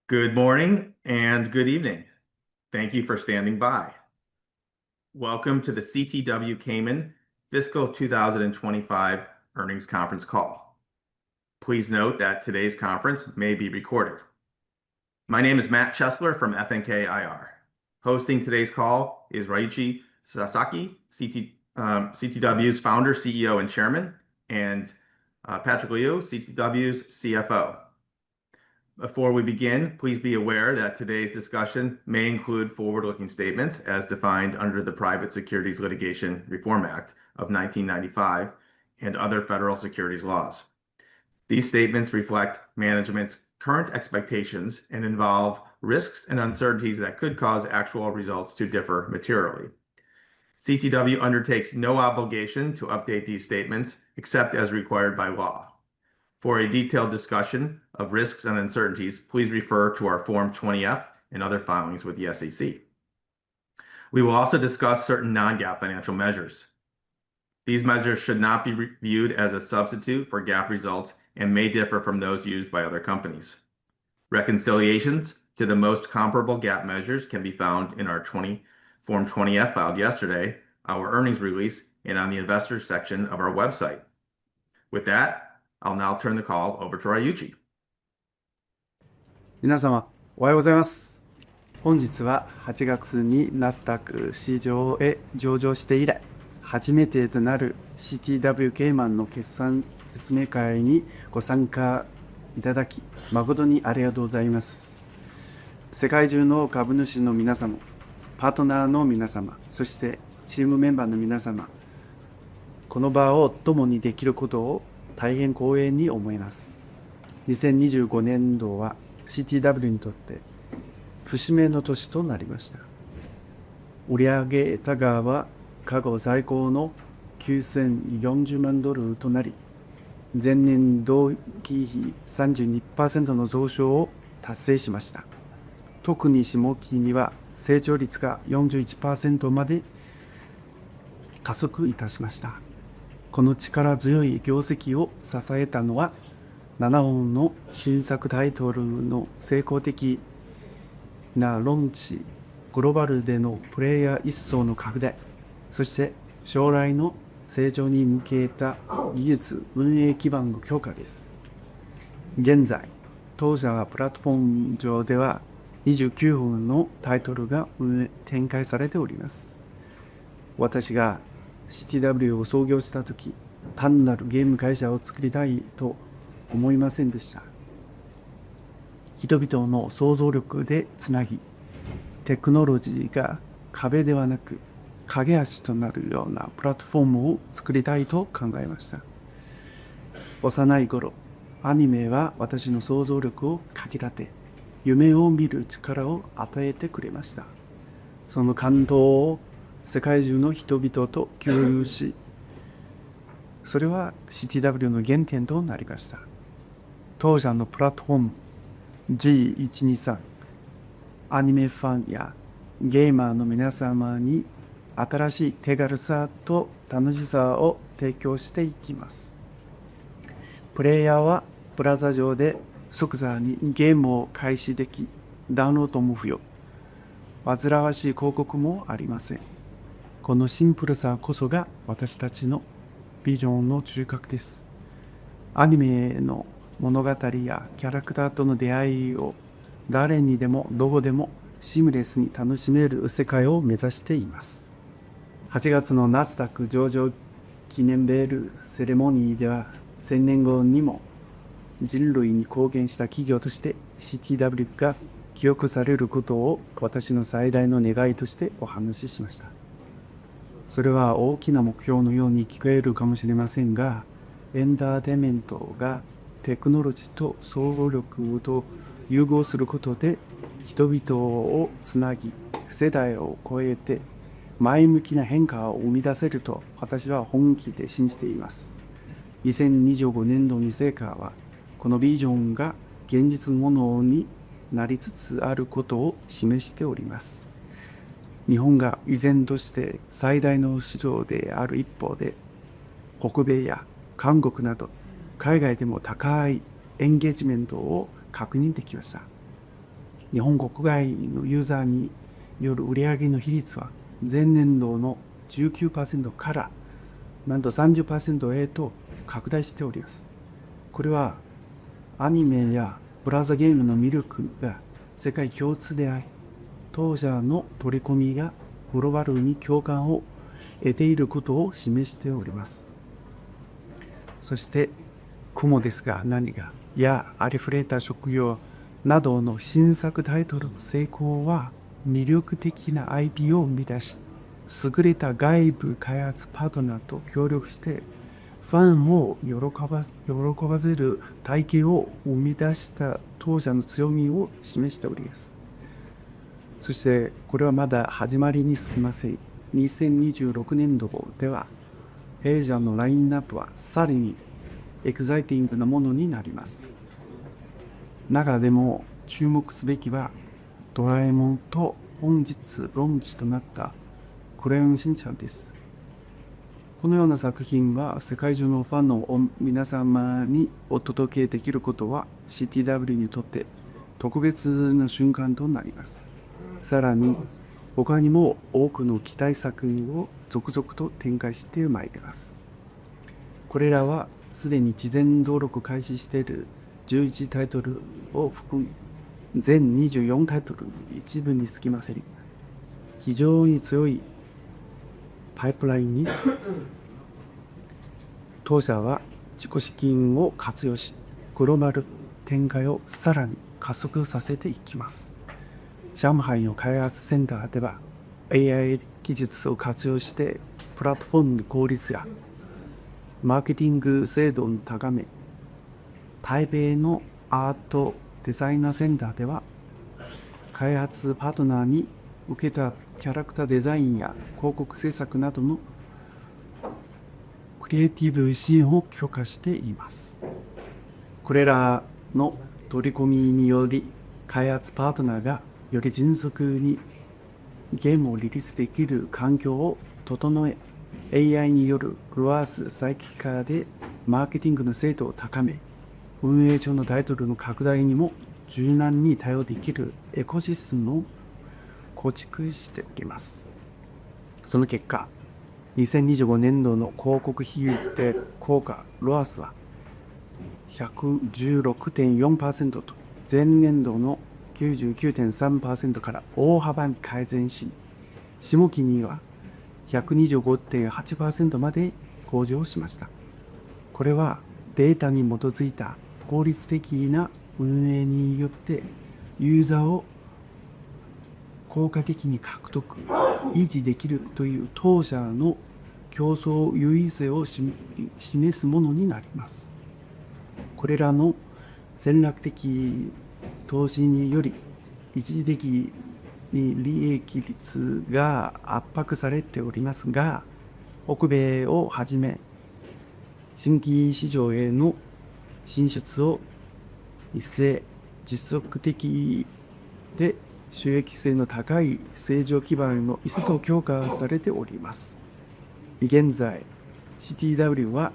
Good morning and good evening. Thank you for standing by. Welcome to the CTW Cayman Fiscal 2025 Earnings Conference Call. Please note that today's conference may be recorded. My name is Matt Chesler from FNK IR. Hosting today's call is Ryuichi Sasaki, CTW's founder, CEO, and chairman, and Patrick Liu, CTW's CFO. Before we begin, please be aware that today's discussion may include forward-looking statements as defined under the Private Securities Litigation Reform Act of 1995 and other federal securities laws. These statements reflect management's current expectations and involve risks and uncertainties that could cause actual results to differ materially. CTW undertakes no obligation to update these statements except as required by law. For a detailed discussion of risks and uncertainties, please refer to our Form 20-F and other filings with the SEC. We will also discuss certain non-GAAP financial measures. These measures should not be viewed as a substitute for GAAP results and may differ from those used by other companies. Reconciliations to the most comparable GAAP measures can be found in our Form 20-F filed yesterday, our earnings release, and on the investors section of our website. With that, I'll now turn the call over to Ryuichi. 皆様おはようございます。本日は8月にナスダック市場へ上場して以来初めてとなる CTW ケイマンの決算説明会にご参加いただき誠にありがとうございます。世界中の株主の皆様、パートナーの皆様、そしてチームメンバーの皆様、この場を共にできることを大変光栄に思います。2025年度は CTW にとって節目の年となりました。売上高は過去最高の9040万ドルとなり、前年同期比 32% の増昇を達成しました。特に下期には成長率が 41% まで加速いたしました。この力強い業績を支えたのは7本の新作タイトルの成功的なローンチ、グローバルでのプレイヤー一層の拡大、そして将来の成長に向けた技術運営基盤の強化です。現在、当社プラットフォーム上では29本のタイトルが展開されております。私がCTW を創業したとき、単なるゲーム会社を作りたいと思いませんでした。人々の想像力でつなぎ、テクノロジーが壁ではなく、架け橋となるようなプラットフォームを作りたいと考えました。幼い頃、アニメは私の想像力をかき立て、夢を見る力を与えてくれました。その感動を世界中の人々と共有し、それは CTW の原点となりました。当社のプラットフォーム G123、アニメファンやゲーマーの皆様に新しい手軽さと楽しさを提供していきます。プレイヤーはブラウザ上で即座にゲームを開始でき、ダウンロードも不要。煩わしい広告もありません。このシンプルさこそが私たちのビジョンの中核です。アニメの物語やキャラクターとの出会いを誰にでもどこでもシームレスに楽しめる世界を目指しています。8月のナスダック上場記念ベールセレモニーでは1000年後にも人類に貢献した企業として CTW が記憶されることを私の最大の願いとしてお話ししました。それは大きな目標のように聞こえるかもしれませんが、エンターテインメントがテクノロジーと総合力と融合することで人々をつなぎ、世代を超えて前向きな変化を生み出せると私は本気で信じています。2025年度の成果はこのビジョンが現実のものになりつつあることを示しております。日本が依然として最大の市場である一方で、北米や韓国など海外でも高いエンゲージメントを確認できました。日本国外のユーザーによる売上の比率は前年度の 19% からなんと 30% へと拡大しております。これはアニメやブラウザゲームの魅力が世界共通であり、当社の取り込みがグローバルに共感を得ていることを示しております。そして雲ですが何がやありふれた職業などの新作タイトルの成功は魅力的な IP を生み出し、優れた外部開発パートナーと協力してファンを喜ばせる体系を生み出した当社の強みを示しております。そしてこれはまだ始まりにすぎません。2026年度では弊社のラインナップはさらにエキサイティングなものになります。中でも注目すべきはドラえもんと本日ローンチとなったクレヨンしんちゃんです。このような作品は世界中のファンの皆様にお届けできることは CTW にとって特別な瞬間となります。さらに他にも多くの期待作品を続々と展開してまいります。これらはすでに事前登録開始している11タイトルを含む全24タイトルの一部にすぎません。非常に強いパイプラインになります。当社は自己資金を活用し、グローバル展開をさらに加速させていきます。上海の開発センターでは AI 技術を活用してプラットフォームの効率やマーケティング精度を高め、台北のアートデザイナーセンターでは開発パートナーに受けたキャラクターデザインや広告制作などのクリエイティブ支援を強化しています。これらの取り込みにより開発パートナーがより迅速にゲームをリリースできる環境を整え、 AI によるクロス再帰化でマーケティングの精度を高め、運営上のタイトルの拡大にも柔軟に対応できるエコシステムを構築しております。その結果、2025年度の広告費で効果ロアスは 116.4% と前年度の 99.3% から大幅に改善し、下期には 125.8% まで向上しました。これはデータに基づいた効率的な運営によってユーザーを効果的に獲得、維持できるという当社の競争優位性を示すものになります。これらの戦略的投資により一時的に利益率が圧迫されておりますが、北米をはじめ新規市場への進出を一斉実測的で収益性の高い正常基盤の一層強化されております。現在 CTW は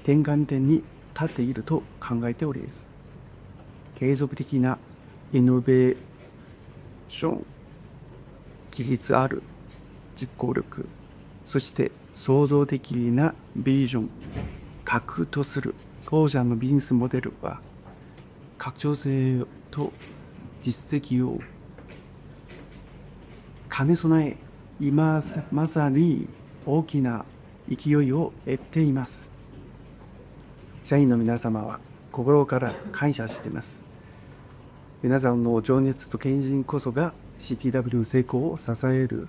転換点に立っていると考えております。継続的なイノベーション、規律ある実行力、そして創造的なビジョン、核とする当社のビジネスモデルは拡張性と実績を兼ね備え、今まさに大きな勢いを得ています。社員の皆様は心から感謝しています。皆さんの情熱と献身こそが CTW の成功を支える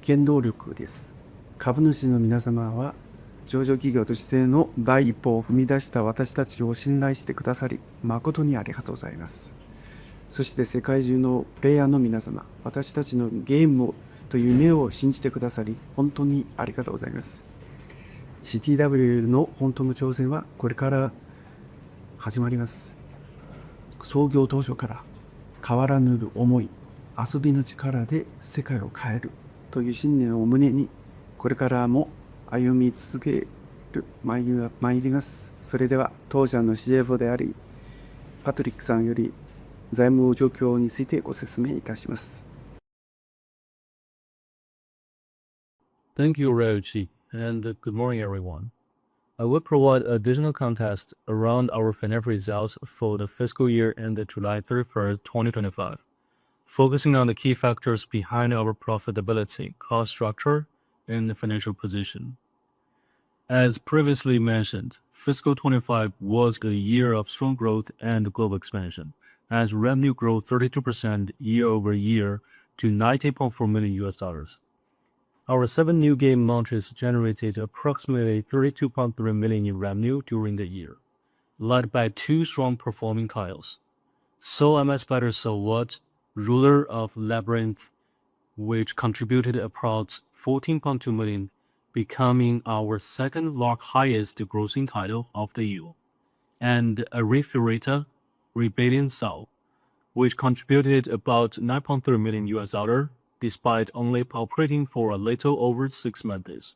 原動力です。株主の皆様は上場企業としての第一歩を踏み出した私たちを信頼してくださり、誠にありがとうございます。そして世界中のプレイヤーの皆様、私たちのゲームという夢を信じてくださり、本当にありがとうございます。CTW の本当の挑戦はこれから始まります。創業当初から変わらぬ思い、遊びの力で世界を変えるという信念を胸に、これからも歩み続ける参ります。それでは当社の CFO でありパトリックさんより財務状況についてご説明いたします。Thank you, Ryoichi, and good morning, everyone. I will provide additional context around our financial results for the fiscal year ended July 31st, 2025, focusing on the key factors behind our profitability, cost structure, and financial position. As previously mentioned, fiscal 25 was a year of strong growth and global expansion, as revenue grew 32% year over year to $90.4 million. Our 7 new game launches generated approximately $32.3 million in revenue during the year, led by 2 strong performing titles. So MS Fighter So What, Ruler of Labyrinth, which contributed approx $14.2 million, becoming our second highest grossing title of the year, and Arifureta, Rebellion Soul, which contributed about $9.3 million, despite only operating for a little over 6 months.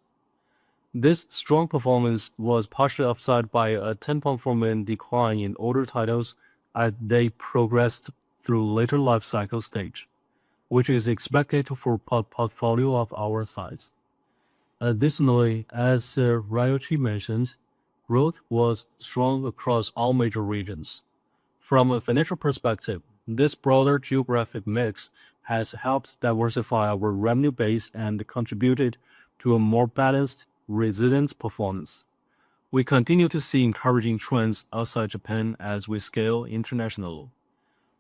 This strong performance was partially offset by a $10.4 million decline in older titles as they progressed through later life cycle stage, which is expected for a portfolio of our size. Additionally, as Ryoichi mentioned, growth was strong across all major regions. From a financial perspective, this broader geographic mix has helped diversify our revenue base and contributed to a more balanced, resilient performance. We continue to see encouraging trends outside Japan as we scale internationally.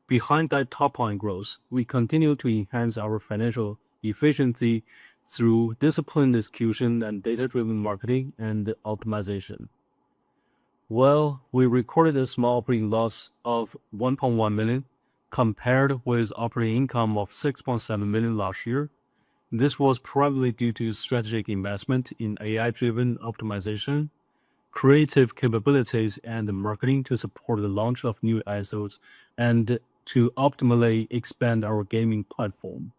Behind that top-line growth, we continue to enhance our financial efficiency through disciplined execution and data-driven marketing and optimization. Well, we recorded a small operating loss of $1.1 million, compared with operating income of $6.7 million last year. This was primarily due to strategic investment in AI-driven optimization, creative capabilities, and marketing to support the launch of new ISOs and to optimally expand our gaming platform.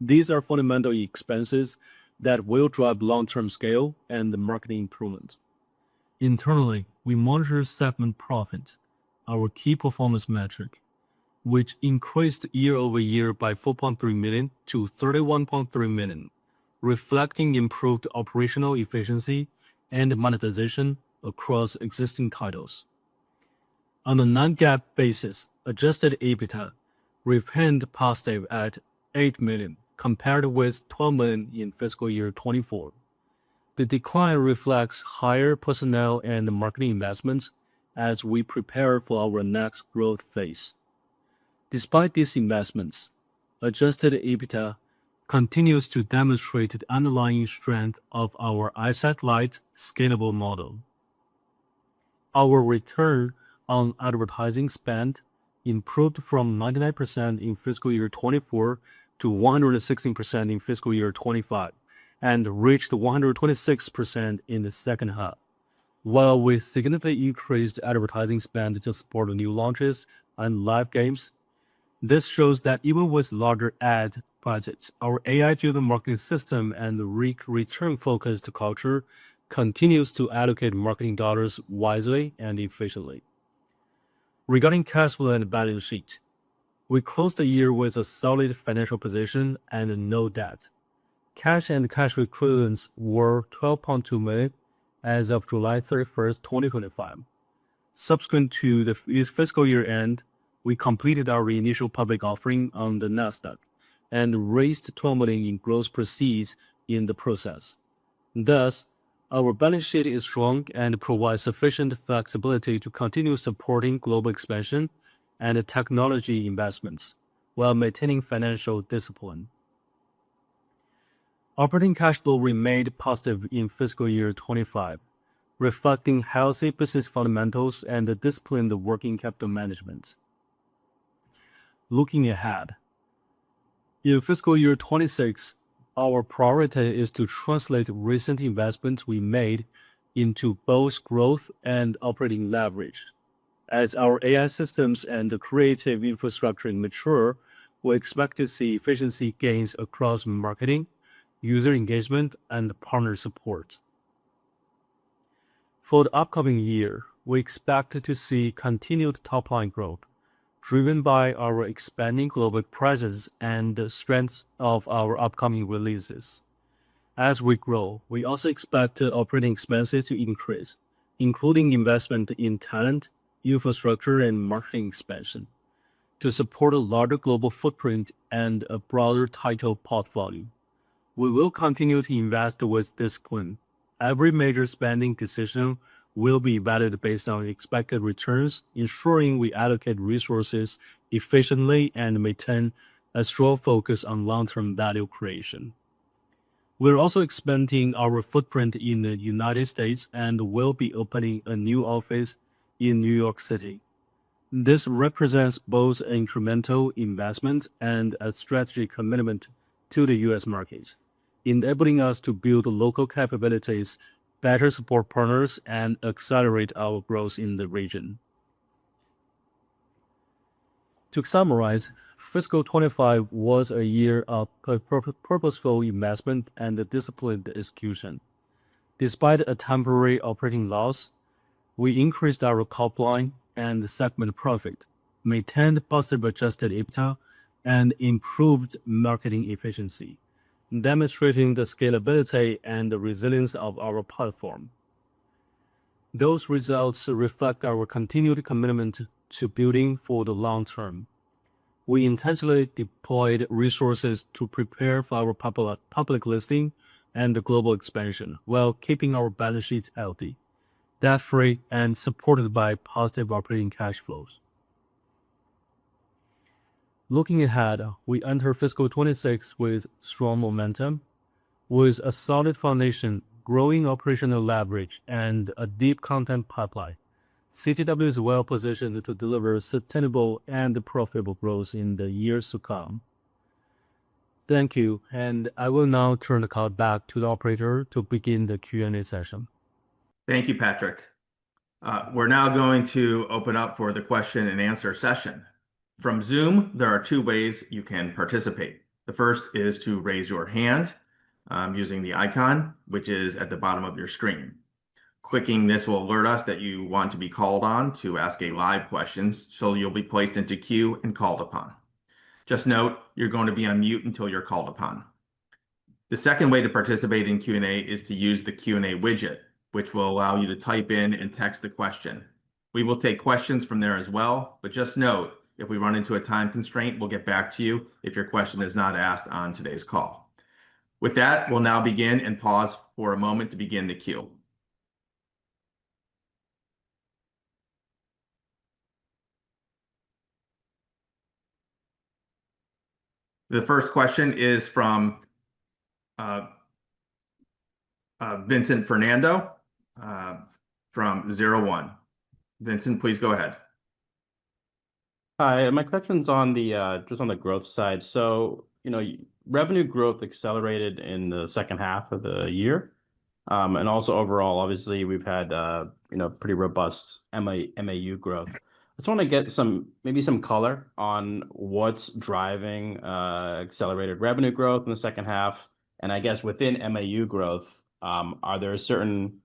These are fundamental expenses that will drive long-term scale and marketing improvement. Internally, we monitor segment profit, our key performance metric, which increased year over year by $4.3 million to $31.3 million, reflecting improved operational efficiency and monetization across existing titles. On a non-GAAP basis, adjusted EBITDA remained positive at $8 million, compared with $12 million in fiscal year 24. The decline reflects higher personnel and marketing investments as we prepare for our next growth phase. Despite these investments, adjusted EBITDA continues to demonstrate the underlying strength of our asset-light, scalable model. Our return on advertising spend improved from 99% in fiscal year 24 to 116% in fiscal year 25, and reached 126% in the second half. While we significantly increased advertising spend to support new launches and live games, this shows that even with larger ad budgets, our AI-driven marketing system and return-focused culture continues to allocate marketing dollars wisely and efficiently. Regarding cash flow and balance sheet, we closed the year with a solid financial position and no debt. Cash and cash equivalents were $12.2 million as of July 31st, 2025. Subsequent to the fiscal year end, we completed our initial public offering on the Nasdaq and raised $12 million in gross proceeds in the process. Thus, our balance sheet is strong and provides sufficient flexibility to continue supporting global expansion and technology investments while maintaining financial discipline. Operating cash flow remained positive in fiscal year 25, reflecting healthy business fundamentals and disciplined working capital management. Looking ahead, in fiscal year 26, our priority is to translate recent investments we made into both growth and operating leverage. As our AI systems and creative infrastructure mature, we expect to see efficiency gains across marketing, user engagement, and partner support. For the upcoming year, we expect to see continued top-line growth, driven by our expanding global presence and the strength of our upcoming releases. As we grow, we also expect operating expenses to increase, including investment in talent, infrastructure, and marketing expansion to support a larger global footprint and a broader title portfolio. We will continue to invest with discipline. Every major spending decision will be evaluated based on expected returns, ensuring we allocate resources efficiently and maintain a strong focus on long-term value creation. We're also expanding our footprint in the United States and will be opening a new office in New York City. This represents both incremental investment and a strategic commitment to the US market, enabling us to build local capabilities, better support partners, and accelerate our growth in the region. To summarize, fiscal 25 was a year of purposeful investment and disciplined execution. Despite a temporary operating loss, we increased our top line and segment profit, maintained positive adjusted EBITDA, and improved marketing efficiency, demonstrating the scalability and the resilience of our platform. Those results reflect our continued commitment to building for the long term. We intentionally deployed resources to prepare for our public listing and global expansion while keeping our balance sheet healthy, debt-free, and supported by positive operating cash flows. Looking ahead, we enter fiscal 26 with strong momentum. With a solid foundation, growing operational leverage, and a deep content pipeline, CTW is well positioned to deliver sustainable and profitable growth in the years to come. Thank you, and I will now turn the call back to the operator to begin the Q&A session. Thank you, Patrick. We're now going to open up for the question and answer session. From Zoom, there are two ways you can participate. The first is to raise your hand using the icon, which is at the bottom of your screen. Clicking this will alert us that you want to be called on to ask a live question, so you'll be placed into queue and called upon. Just note, you're going to be on mute until you're called upon. The second way to participate in Q&A is to use the Q&A widget, which will allow you to type in and text the question. We will take questions from there as well, but just note, if we run into a time constraint, we'll get back to you if your question is not asked on today's call. With that, we'll now begin and pause for a moment to begin the queue. The first question is from Vincent Fernando from 01. Vincent, please go ahead. Hi, my question's on the just on the growth side. So, revenue growth accelerated in the second half of the year. And also overall, obviously, we've had pretty robust MAU growth. I just want to get maybe some color on what's driving accelerated revenue growth in the second half. And I guess within MAU growth, are there certain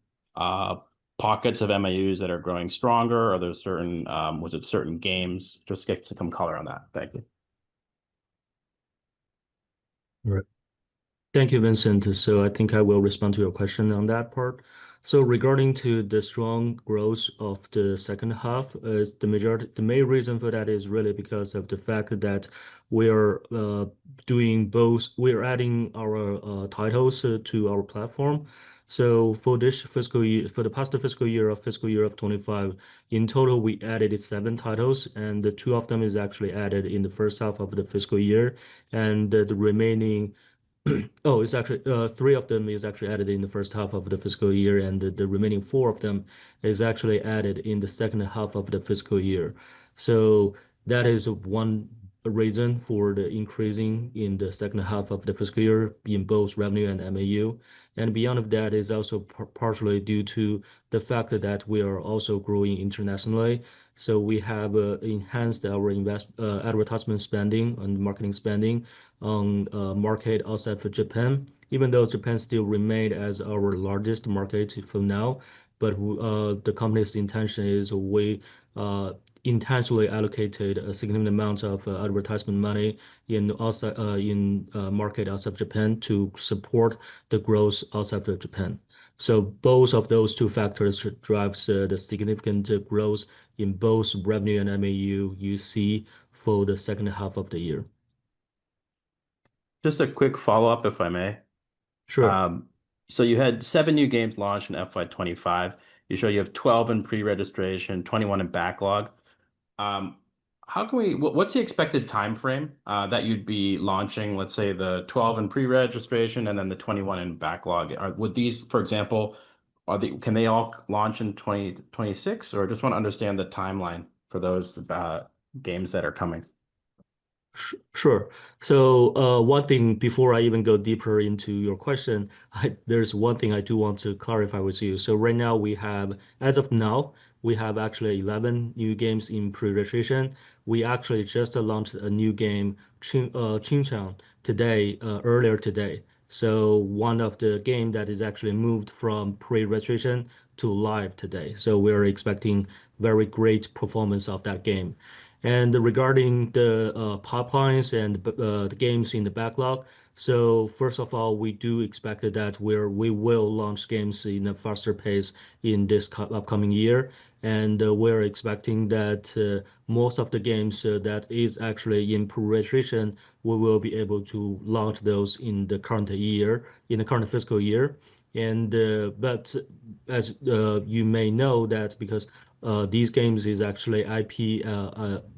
pockets of MAUs that are growing stronger? Are there was it certain games? Just get some color on that. Thank you. All right. Thank you, Vincent. So I think I will respond to your question on that part. So regarding to the strong growth of the second half, the main reason for that is really because of the fact that we are doing both. We are adding our titles to our platform. So for this fiscal year, for the past fiscal year of 25, in total we added 7 titles, and the 2 of them is actually added in the first half of the fiscal year, and the remaining. Oh, it's actually 3 of them is actually added in the first half of the fiscal year, and the remaining 4 of them is actually added in the second half of the fiscal year. So that is one reason for the increasing in the second half of the fiscal year in both revenue and MAU. And beyond of that is also partially due to the fact that we are also growing internationally. So we have enhanced our advertisement spending and marketing spending on market outside of Japan, even though Japan still remained as our largest market for now. But the company's intention is we intentionally allocated a significant amount of advertisement money in market outside of Japan to support the growth outside of Japan. So both of those two factors drives the significant growth in both revenue and MAU you see for the second half of the year. Just a quick follow-up, if I may. Sure. So you had 7 new games launched in FY25. You show you have 12 in pre-registration, 21 in backlog. Um, what's the expected time frame that you'd be launching, let's say the 12 in pre-registration and then the 21 in backlog? Would these, for example, can they all launch in 2026, or just want to understand the timeline for those games that are coming? Sure. So, one thing before I even go deeper into your question, there's one thing I do want to clarify with you. So right now as of now, we have actually 11 new games in pre-registration. We actually just launched a new game, Chingchang, earlier today. So one of the game that is actually moved from pre-registration to live today. So we're expecting very great performance of that game. And regarding the pipelines and the games in the backlog, so first of all, we do expect that we will launch games in a faster pace in this upcoming year, and we're expecting that most of the games that is actually in pre-registration, we will be able to launch those in the current fiscal year. And but as you may know that because these games is actually IP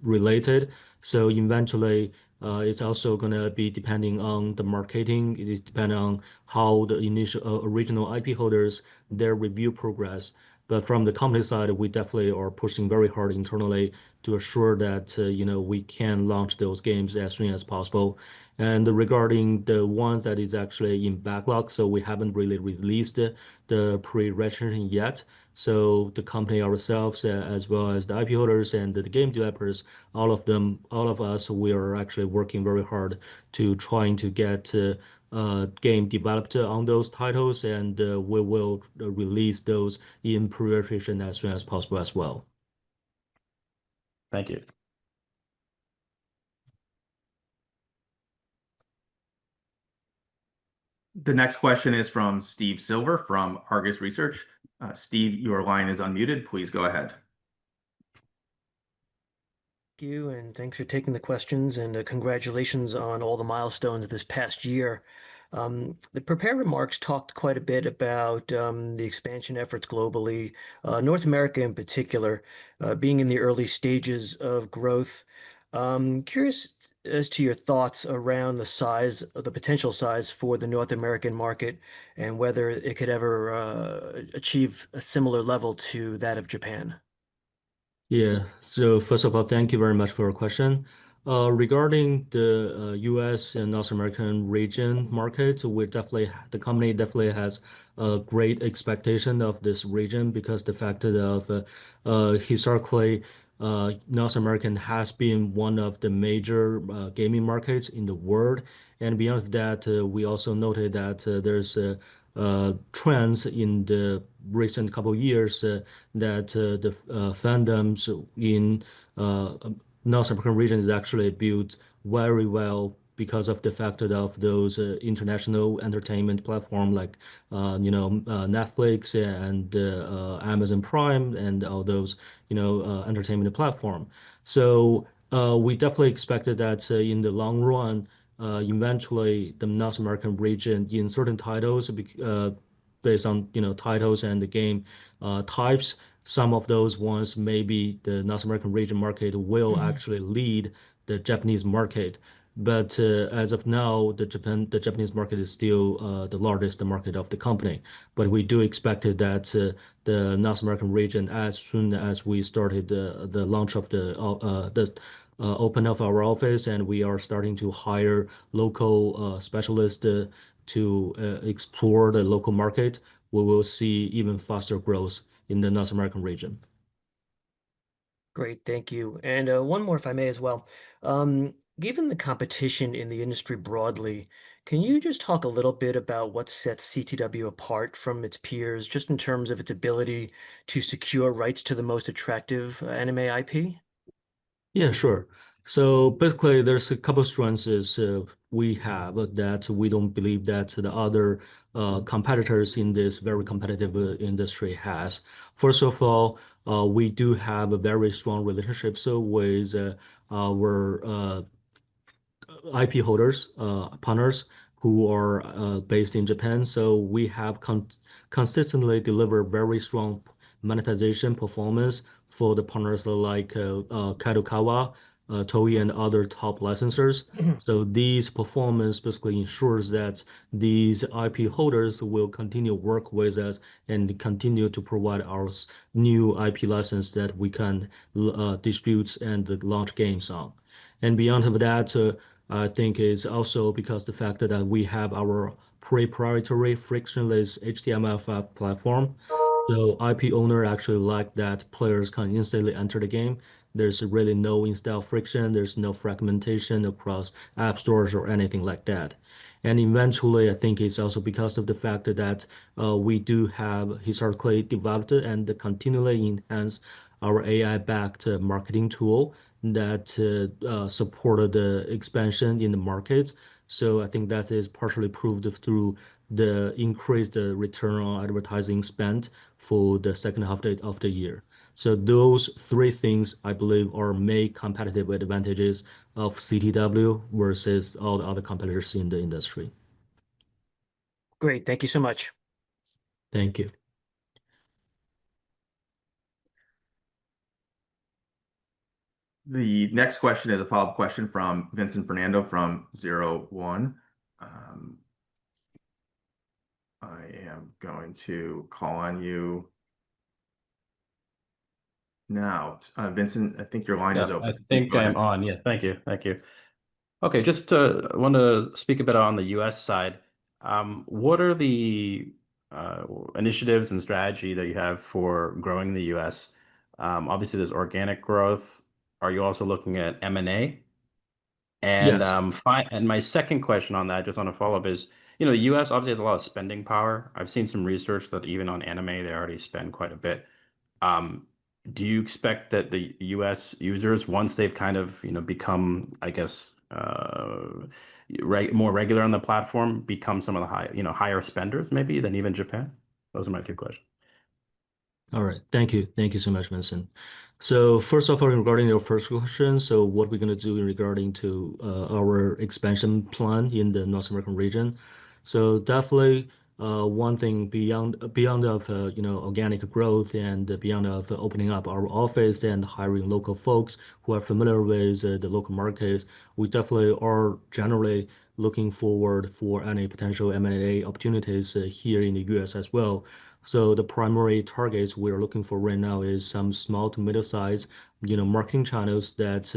related. So eventually, it's also gonna be depending on the marketing. It is depending on how the initial original IP holders their review progress. But from the company side, we definitely are pushing very hard internally to assure that we can launch those games as soon as possible. And regarding the ones that is actually in backlog, so we haven't really released the pre-registration yet. So the company ourselves, as well as the IP holders and the game developers, all of us, we are actually working very hard to trying to get game developed on those titles, and we will release those in pre-registration as soon as possible as well. Thank you. The next question is from Steve Silver from Argus Research. Steve, your line is unmuted. Please go ahead. Thank you, and thanks for taking the questions, and congratulations on all the milestones this past year. The prepared remarks talked quite a bit about the expansion efforts globally, North America in particular, being in the early stages of growth. Curious as to your thoughts around the potential size for the North American market, and whether it could ever achieve a similar level to that of Japan. Yeah. So first of all, thank you very much for your question. Regarding the US and North American region market, the company definitely has a great expectation of this region because the fact of historically, North American has been one of the major gaming markets in the world. And beyond that, we also noted that there's trends in the recent couple of years that the fandoms in North American region is actually built very well because of the factor of those international entertainment platform like Netflix and Amazon Prime and all those entertainment platform. So we definitely expected that in the long run, eventually the North American region in certain titles based on titles and the game types. Some of those ones, maybe the North American region market will actually lead the Japanese market. But as of now, the Japanese market is still the largest market of the company. But we do expect it that the North American region, as soon as we started the launch of the open of our office, and we are starting to hire local specialists to explore the local market, we will see even faster growth in the North American region. Great, thank you. And one more, if I may, as well. Given the competition in the industry broadly, can you just talk a little bit about what sets CTW apart from its peers, just in terms of its ability to secure rights to the most attractive anime IP? Yeah, sure. So basically, there's a couple strengths is, we have that we don't believe that the other competitors in this very competitive industry has. First of all, we do have a very strong relationship so with our IP holders, partners who are based in Japan. So we have consistently delivered very strong monetization performance for the partners like Kadokawa, Toei, and other top licensors. So these performance basically ensures that these IP holders will continue work with us and continue to provide our new IP license that we can distribute and launch games on. And beyond of that, I think it's also because the fact that we have our proprietary frictionless HTML5 platform. So IP owner actually like that players can instantly enter the game. There's really no install friction. There's no fragmentation across app stores or anything like that. And eventually, I think it's also because of the fact that we do have historically developed and continually enhanced our AI-backed marketing tool that supported the expansion in the market. So I think that is partially proved through the increased return on advertising spent for the second half of the year. So those three things I believe are main competitive advantages of CTW versus all the other competitors in the industry. Great. Thank you so much. Thank you. The next question is a follow-up question from Vincent Fernando from 01. I am going to call on you now. Vincent, I think your line is Yeah, I open. Please think go I'm ahead. on. Yeah, thank you. Thank you. Okay, just want to speak a bit on the US side. What are the initiatives and strategy that you have for growing the US? Obviously, there's organic growth. Are you also looking at M&A? And Yes. and my second question on that, just on a follow-up, is, you know, the US obviously has a lot of spending power. I've seen some research that even on anime, they already spend quite a bit. Um, do you expect that the US users, once they've kind of, you know, become, I guess, more regular on the platform, become some of the higher spenders maybe than even Japan? Those are my two questions. All right. Thank you. Thank you so much, Vincent. So first of all, regarding your first question, so what we're going to do in regarding to our expansion plan in the North American region. So definitely one thing beyond of organic growth and beyond of opening up our office and hiring local folks who are familiar with the local markets, we definitely are generally looking forward for any potential M&A opportunities here in the US as well. So the primary targets we're looking for right now is some small to middle-size, marketing channels that,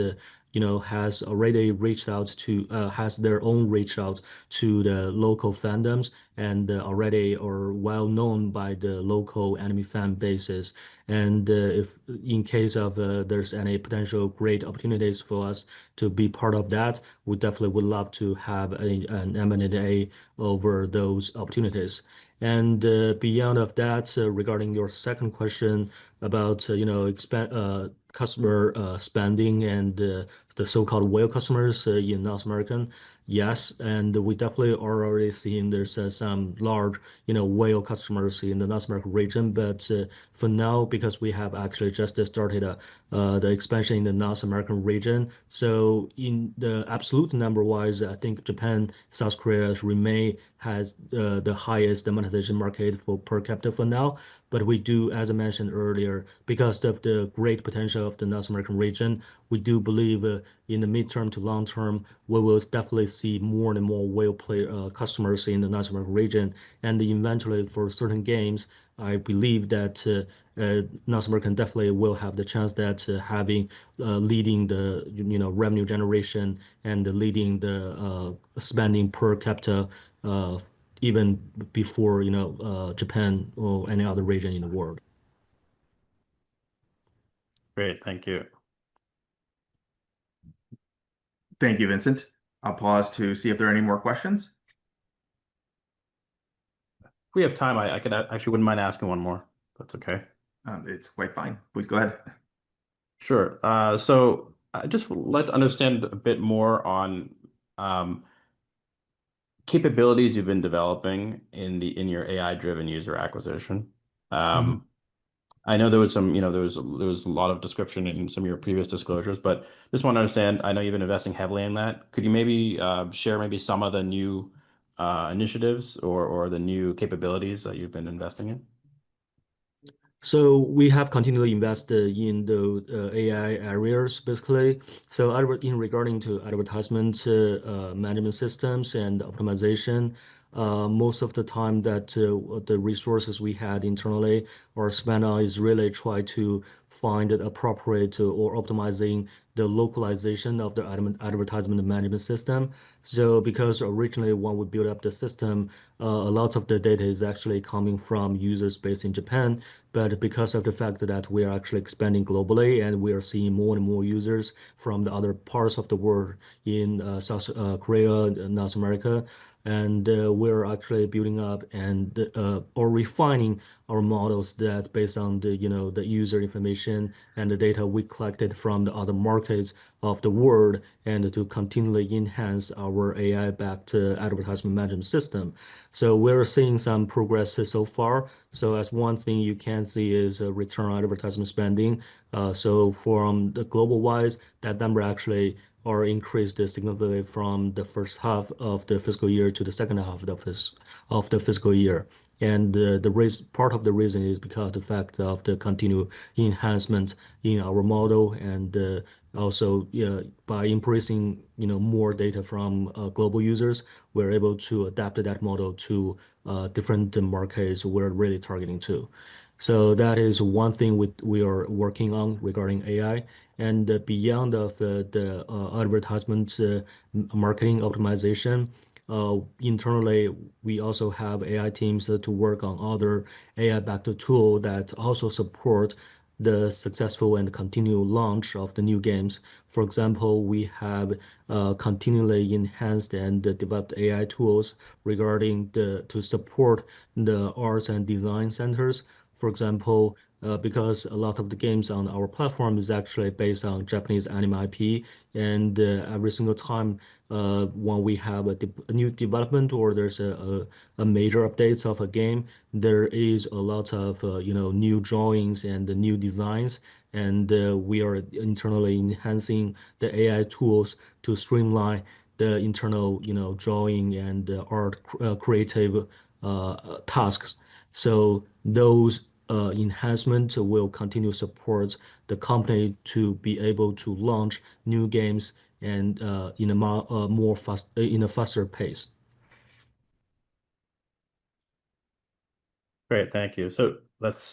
has already reached out to, has their own reach out to the local fandoms and already are well known by the local anime fan bases. And if in case of there's any potential great opportunities for us to be part of that, we definitely would love to have an M&A over those opportunities. And beyond of that, regarding your second question about expand customer spending and the so-called whale customers in North American, yes, and we definitely are already seeing there's some large whale customers in the North American region. But for now, because we have actually just started the expansion in the North American region, so in the absolute number wise, I think Japan, South Korea remain has the highest monetization market for per capita for now. But we do, as I mentioned earlier, because of the great potential of the North American region, we do believe in the midterm to long term, we will definitely see more and more whale play customers in the North American region. And eventually, for certain games, I believe that North American definitely will have the chance that having leading the revenue generation and leading the spending per capita even before Japan or any other region in the world. Great, thank you. Thank you, Vincent. I'll pause to see if there are any more questions. If we have time, I could actually wouldn't mind asking one more. That's okay. It's quite fine. Please go ahead. Sure. So I just would like to understand a bit more on capabilities you've been developing in your AI-driven user acquisition. Mhm. I know there was some, there was a lot of description in some of your previous disclosures, but just want to understand, I know you've been investing heavily in that. Could you maybe share maybe some of the new initiatives or the new capabilities that you've been investing in? So we have continually invested in the AI areas, basically. So in regarding to advertisement management systems and optimization, most of the time that the resources we had internally are spent on is really try to find it appropriate or optimizing the localization of the advertisement management system. So because originally when we built up the system, a lot of the data is actually coming from users based in Japan. But because of the fact that we are actually expanding globally and we are seeing more and more users from the other parts of the world in South Korea, North America, and we're actually building up and or refining our models that based on the the user information and the data we collected from the other markets of the world and to continually enhance our AI-backed advertisement management system. So we're seeing some progress so far. So as one thing you can see is a return on advertisement spending. So from the global wise, that number actually are increased significantly from the first half of the fiscal year to the second half of the fiscal year. And part of the reason is because of the fact of the continued enhancement in our model and also by embracing more data from global users, we're able to adapt that model to different markets we're really targeting to. So that is one thing we are working on regarding AI. And beyond of the advertisement marketing optimization, internally, we also have AI teams to work on other AI-backed tool that also support the successful and continued launch of the new games. For example, we have continually enhanced and developed AI tools regarding to support the arts and design centers. For example, because a lot of the games on our platform is actually based on Japanese anime IP, and every single time when we have a new development or there's a major updates of a game, there is a lot of new drawings and the new designs, and we are internally enhancing the AI tools to streamline the internal drawing and art creative tasks. So those enhancements will continue to support the company to be able to launch new games and in a more fast in a faster pace. Great, thank you. So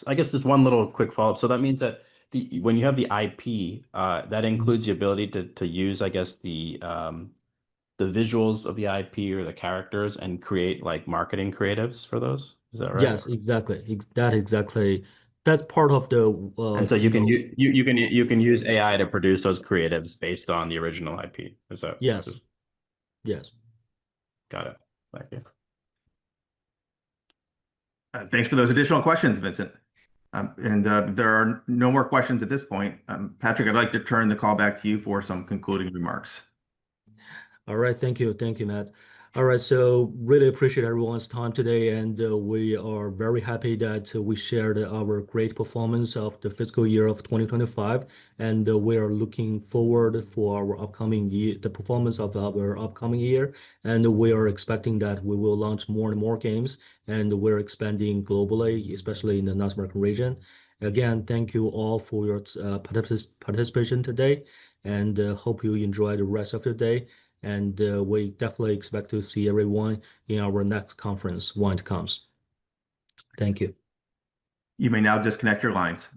I guess, just one little quick follow-up. So that means that when you have the IP, that includes the ability to use, I guess, the visuals of the IP or the characters and create like marketing creatives for those. Is that right? Yes, exactly. Exactly. That's part of the And so you can use AI to produce those creatives based on the original IP. Is that yes, just yes. got it? Thank you. Thanks for those additional questions, Vincent. And there are no more questions at this point. Patrick, I'd like to turn the call back to you for some concluding remarks. All right, thank you. Thank you, Matt. All right, so really appreciate everyone's time today, and we are very happy that we shared our great performance of the fiscal year of 2025, and we are looking forward for our upcoming year, the performance of our upcoming year, and we are expecting that we will launch more and more games, and we're expanding globally, especially in the North American region. Again, thank you all for your participation today, and hope you enjoy the rest of your day. And we definitely expect to see everyone in our next conference when it comes. Thank you. You may now disconnect your lines.